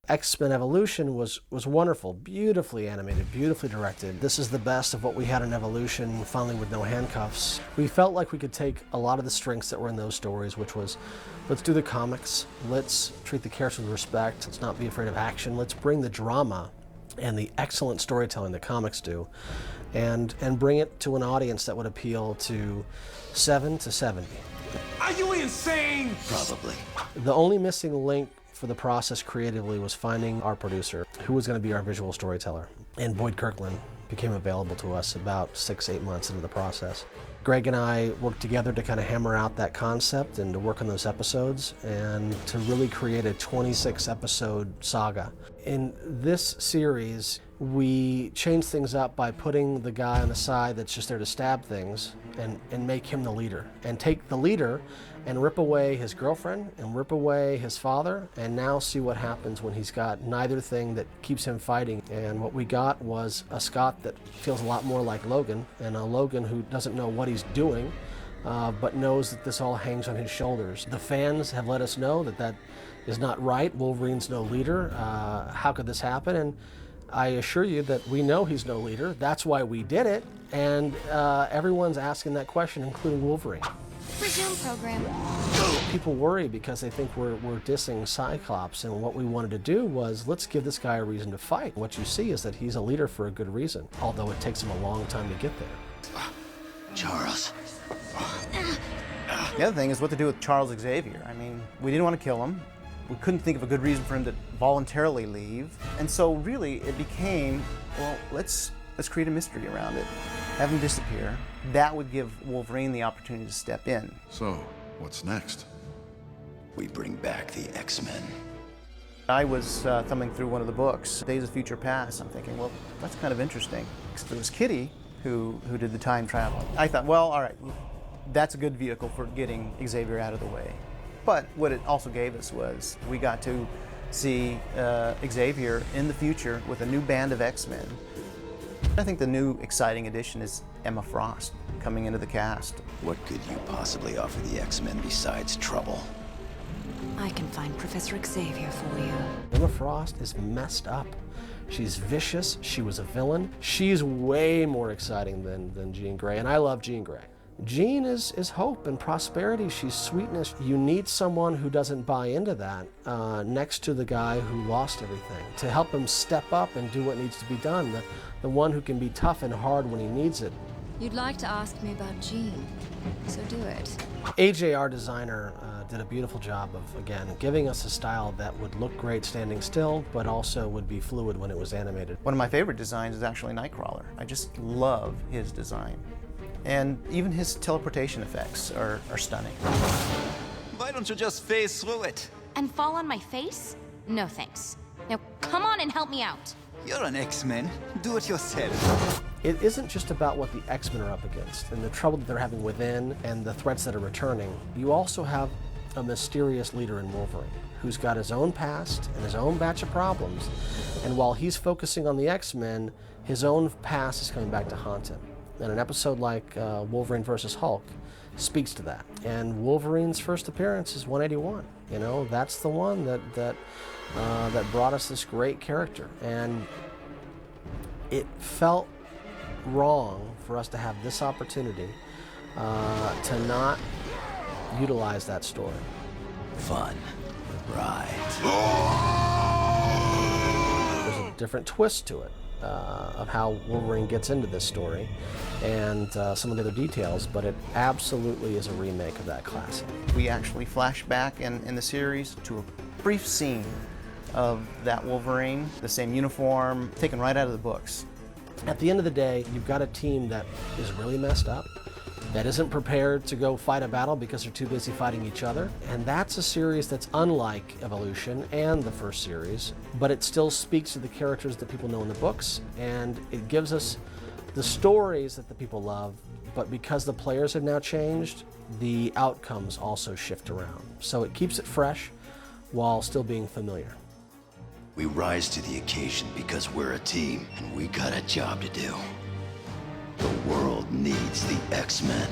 X-Men Evolution was wonderful, beautifully animated, beautifully directed. This is the best of what we had in Evolution, finally with no handcuffs. We felt like we could take a lot of the strengths that were in those stories, which was, let's do the comics, let's treat the characters with respect, let's not be afraid of action, let's bring the drama and the excellent storytelling that comics do, and bring it to an audience that would appeal to 7 to 70. Are you insane? Probably. The only missing link for the process creatively was finding our producer, who was going to be our visual storyteller. And Boyd Kirkland became available to us about 6-8 months into the process. Greg and I worked together to kind of hammer out that concept and to work on those episodes and to really create a 26-episode saga. In this series, we changed things up by putting the guy on the side that's just there to stab things and make him the leader. And take the leader and rip away his girlfriend and rip away his father, and now see what happens when he's got neither thing that keeps him fighting. And what we got was a Scott that feels a lot more like Logan, and a Logan who doesn't know what he's doing, but knows that this all hangs on his shoulders. The fans have let us know that that is not right. Wolverine's no leader. How could this happen? And I assure you that we know he's no leader. That's why we did it. And everyone's asking that question, including Wolverine. Resume program. People worry because they think we're dissing Cyclops, and what we wanted to do was, let's give this guy a reason to fight. What you see is that he's a leader for a good reason, although it takes him a long time to get there. Charles. The other thing is what to do with Charles Xavier. I mean, we didn't want to kill him. We couldn't think of a good reason for him to voluntarily leave. And so really it became, well, let's create a mystery around it. Have him disappear. That would give Wolverine the opportunity to step in. So, what's next? We bring back the X-Men. I was thumbing through one of the books, Days of Future Past. I'm thinking, well, that's kind of interesting. Because it was Kitty who did the time travel. I thought, well, all right, that's a good vehicle for getting Xavier out of the way. But what it also gave us was we got to see Xavier in the future with a new band of X-Men. I think the new exciting addition is Emma Frost coming into the cast. What could you possibly offer the X-Men besides trouble? I can find Professor Xavier for you. Emma Frost is messed up. She's vicious, she was a villain. She's way more exciting than Jean Grey, and I love Jean Grey. Jean is hope and prosperity. She's sweetness. You need someone who doesn't buy into that next to the guy who lost everything to help him step up and do what needs to be done. The one who can be tough and hard when he needs it. You'd like to ask me about Jean, so do it. AJ, our designer, did a beautiful job of, again, giving us a style that would look great standing still, but also would be fluid when it was animated. One of my favorite designs is actually Nightcrawler. I just love his design. And even his teleportation effects are stunning. Why don't you just phase through it? And fall on my face? No thanks. Now come on and help me out. You're an X-Men. Do it yourself. It isn't just about what the X-Men are up against and the trouble that they're having within and the threats that are returning. You also have a mysterious leader in Wolverine who's got his own past and his own batch of problems. And while he's focusing on the X-Men, his own past is coming back to haunt him. And an episode like Wolverine versus Hulk speaks to that. And Wolverine's first appearance is 181. You know, that's the one that brought us this great character. And it felt wrong for us to have this opportunity to not utilize that story. Fun. Right. There's a different twist to it. Of how Wolverine gets into this story and some of the other details, but it absolutely is a remake of that classic. We actually flash back in the series to a brief scene of that Wolverine, the same uniform, taken right out of the books. At the end of the day, you've got a team that is really messed up, that isn't prepared to go fight a battle because they're too busy fighting each other. And that's a series that's unlike Evolution and the first series, but it still speaks to the characters that people know in the books, and it gives us the stories that the people love, but because the players have now changed, the outcomes also shift around. So it keeps it fresh while still being familiar. We rise to the occasion because we're a team, and we got a job to do. The world needs the X-Men.